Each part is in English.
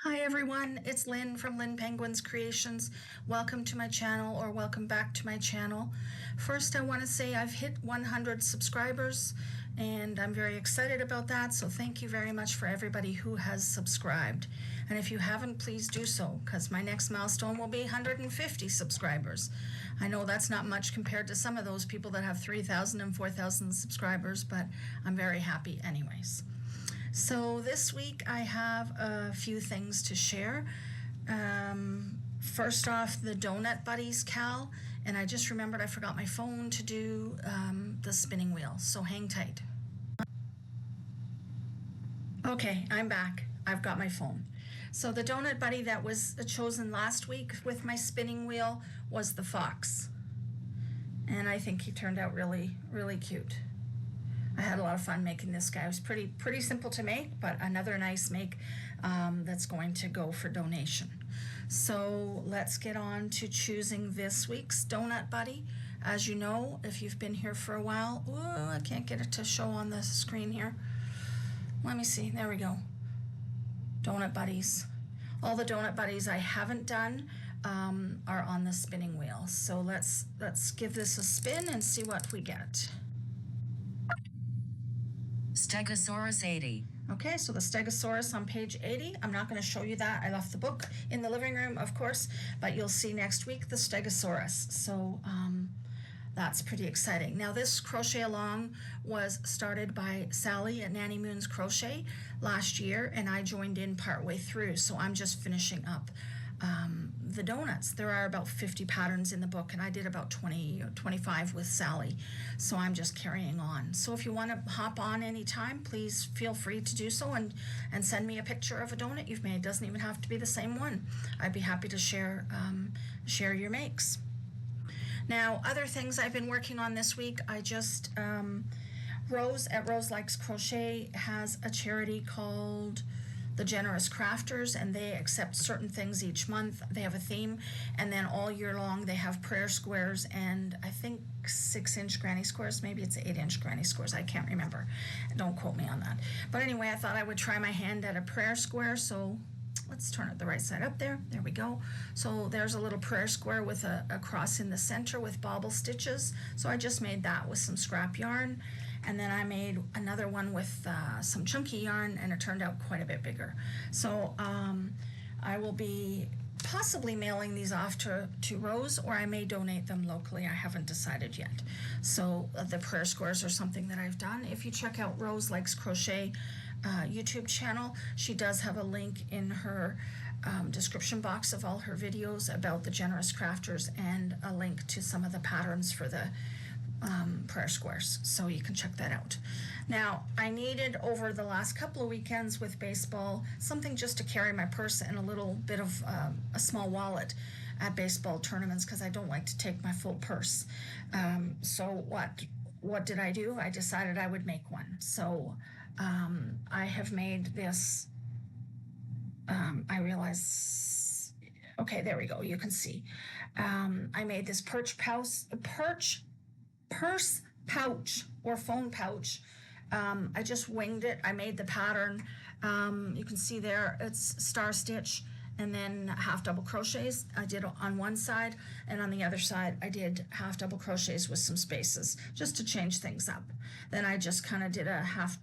Hi everyone, it's Lynn from Lynnpenguinscreations. Welcome to my channel, or welcome back to my channel. First, I want to say I've hit 100 subscribers and I'm very excited about that, so thank you very much for everybody who has subscribed. And if you haven't, please do so, because my next milestone will be 150 subscribers. I know that's not much compared to some of those people that have 3,000 and 4,000 subscribers, but I'm very happy anyways. So this week I have a few things to share. First off, the Donut Buddies Cal, and I just remembered I forgot my phone to do the spinning wheel, so hang tight. Okay, I'm back. I've got my phone. So the Donut Buddy that was chosen last week with my spinning wheel was the fox. And I think he turned out really, really cute. I had a lot of fun making this guy. It was pretty simple to make, but another nice make that's going to go for donation. So let's get on to choosing this week's Donut Buddy. As you know, if you've been here for a while, I can't get it to show on the screen here. Let me see, there we go. Donut Buddies. All the Donut Buddies I haven't done are on the spinning wheel. So let's give this a spin and see what we get. Stegosaurus 80. Okay, so the Stegosaurus on page 80. I'm not going to show you that. I left the book in the living room, of course, but you'll see next week the Stegosaurus. So that's pretty exciting. Now, this crochet along was started by Sally at Nanny Moon's Crochet last year, and I joined in partway through, so I'm just finishing up the donuts. There are about 50 patterns in the book, and I did about 20 or 25 with Sally, so I'm just carrying on. So if you want to hop on anytime, please feel free to do so and send me a picture of a donut you've made. It doesn't even have to be the same one. I'd be happy to share your makes. Now, other things I've been working on this week, I just Rose at Rose Likes Crochet has a charity called the Generous Crafters, and they accept certain things each month. They have a theme, and then all year long they have prayer squares and I think 6-inch granny squares. Maybe it's 8-inch granny squares. I can't remember. Don't quote me on that. But anyway, I thought I would try my hand at a prayer square, so let's turn it the right side up there. There we go. So there's a little prayer square with a cross in the center with bobble stitches. So I just made that with some scrap yarn. And then I made another one with some chunky yarn, and it turned out quite a bit bigger. So I will be possibly mailing these off to Rose, or I may donate them locally. I haven't decided yet. So the prayer squares are something that I've done. If you check out Rose Likes Crochet YouTube channel, she does have a link in her description box of all her videos about the Generous Crafters, and a link to some of the patterns for the prayer squares, so you can check that out. Now, I needed over the last couple of weekends with baseball something just to carry my purse and a little bit of a small wallet at baseball tournaments, because I don't like to take my full purse. So what did I do? I decided I would make one. So I have made this. I realize. Okay, there we go. You can see. I made this purse pouch or phone pouch. I just winged it. I made the pattern. You can see there it's star stitch and then half double crochets. I did on one side, and on the other side I did half double crochets with some spaces just to change things up. Then I just kind of did a half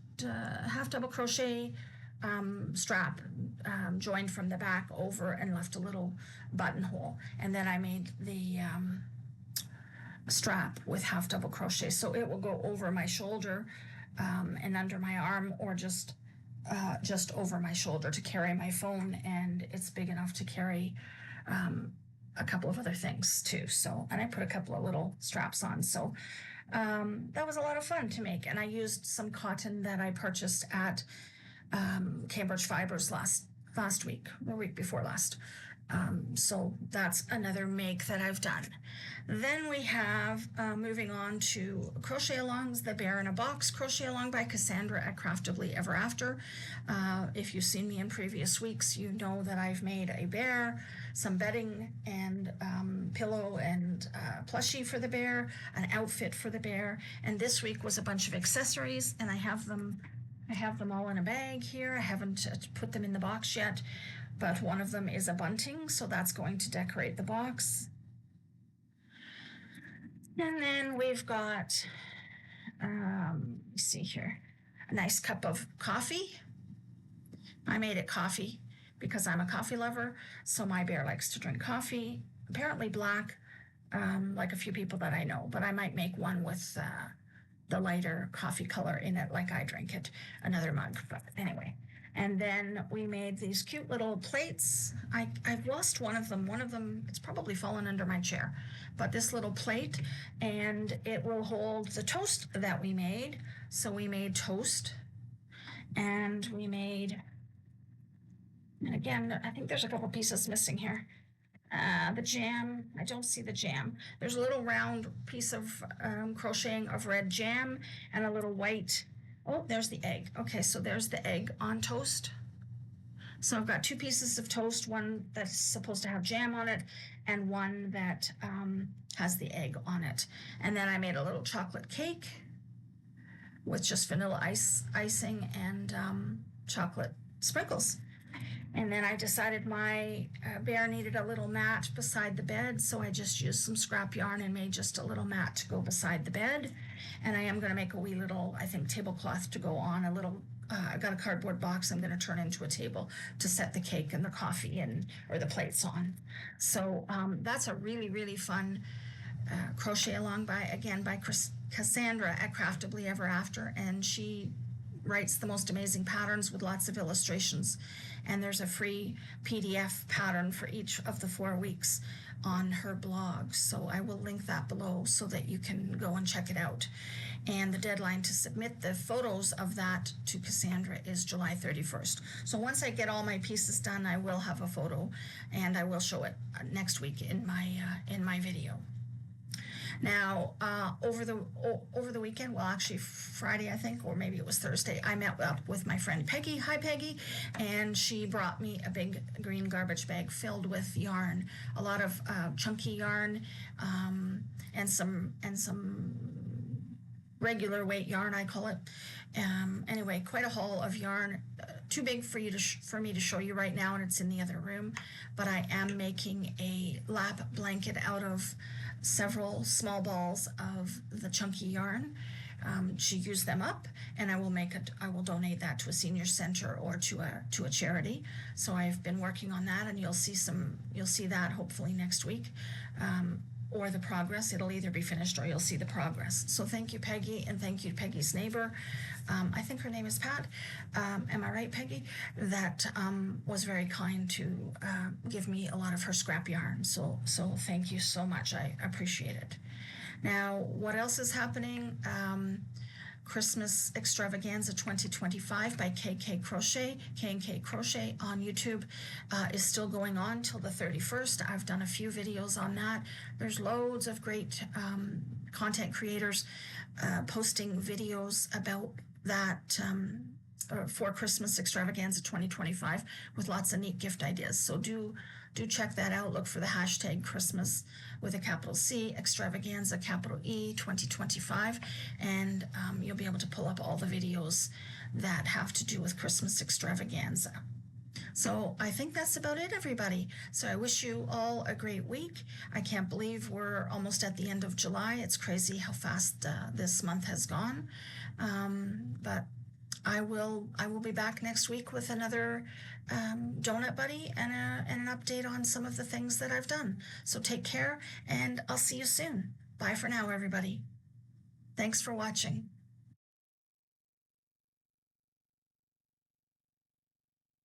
double crochet strap joined from the back over and left a little buttonhole, and then I made the strap with half double crochet, so it will go over my shoulder and under my arm, or just over my shoulder to carry my phone, and it's big enough to carry a couple of other things too. So, and I put a couple of little straps on, so that was a lot of fun to make. And I used some cotton that I purchased at Cambridge Fibers last week, the week before last. So that's another make that I've done. Then we have, moving on to crochet alongs, the Bear in a Box crochet along by Cassandra at Craftably Ever After. If you've seen me in previous weeks, you know that I've made a bear, some bedding and pillow and plushie for the bear, an outfit for the bear, and this week was a bunch of accessories, and I have them all in a bag here. I haven't put them in the box yet. but one of them is a bunting, so that's going to decorate the box. And then we've got, let's see here, a nice cup of coffee. I made it coffee because I'm a coffee lover, so my bear likes to drink coffee, apparently black, like a few people that I know, but I might make one with the lighter coffee color in it like I drink it, another mug, but anyway. And then we made these cute little plates. I've lost one of them, it's probably fallen under my chair, but this little plate, and it will hold the toast that we made. So we made toast, and we made, and again, I think there's a couple pieces missing here. The jam, I don't see the jam. There's a little round piece of crocheting of red jam and a little white. Oh, there's the egg. Okay, so there's the egg on toast. So I've got two pieces of toast, one that's supposed to have jam on it and one that has the egg on it. And then I made a little chocolate cake with just vanilla icing and chocolate sprinkles. And then I decided my bear needed a little mat beside the bed, so I just used some scrap yarn and made just a little mat to go beside the bed. And I am going to make a wee little, I think, tablecloth to go on, a little, I got a cardboard box I'm going to turn into a table to set the cake and the coffee and, or the plates on. So that's a really, really fun crochet along by Cassandra at Craftably Ever After, and she writes the most amazing patterns with lots of illustrations. And there's a free PDF pattern for each of the 4 weeks on her blog. So I will link that below so that you can go and check it out. And the deadline to submit the photos of that to Cassandra is July 31st. So once I get all my pieces done, I will have a photo and I will show it next week in my video. Now, over the weekend, well, actually Friday, I think, or maybe it was Thursday, I met up with my friend Peggy. Hi, Peggy. And she brought me a big green garbage bag filled with yarn, a lot of chunky yarn, and some regular weight yarn, I call it. Anyway, quite a haul of yarn. Too big for me to show you right now, and it's in the other room. But I am making a lap blanket out of several small balls of the chunky yarn. She used them up, and I will donate that to a senior center or to a charity. So I've been working on that, and you'll see that hopefully next week. Or the progress. It'll either be finished or you'll see the progress. So thank you, Peggy, and thank you, Peggy's neighbor. I think her name is Pat. Am I right, Peggy? That was very kind to give me a lot of her scrap yarn. So thank you so much. I appreciate it. Now, what else is happening? Christmas Extravaganza 2025 by K&K Crochet on YouTube is still going on till the 31st. I've done a few videos on that. There's loads of great content creators posting videos about that for Christmas Extravaganza 2025 with lots of neat gift ideas. So do check that out. Look for the hashtag Christmas with a capital C, Extravaganza, capital E, 2025, and you'll be able to pull up all the videos that have to do with Christmas Extravaganza. So I think that's about it, everybody. So I wish you all a great week. I can't believe we're almost at the end of July. It's crazy how fast this month has gone. But I will be back next week with another donut buddy and an update on some of the things that I've done. So take care, and I'll see you soon. Bye for now, everybody. Thanks for watching.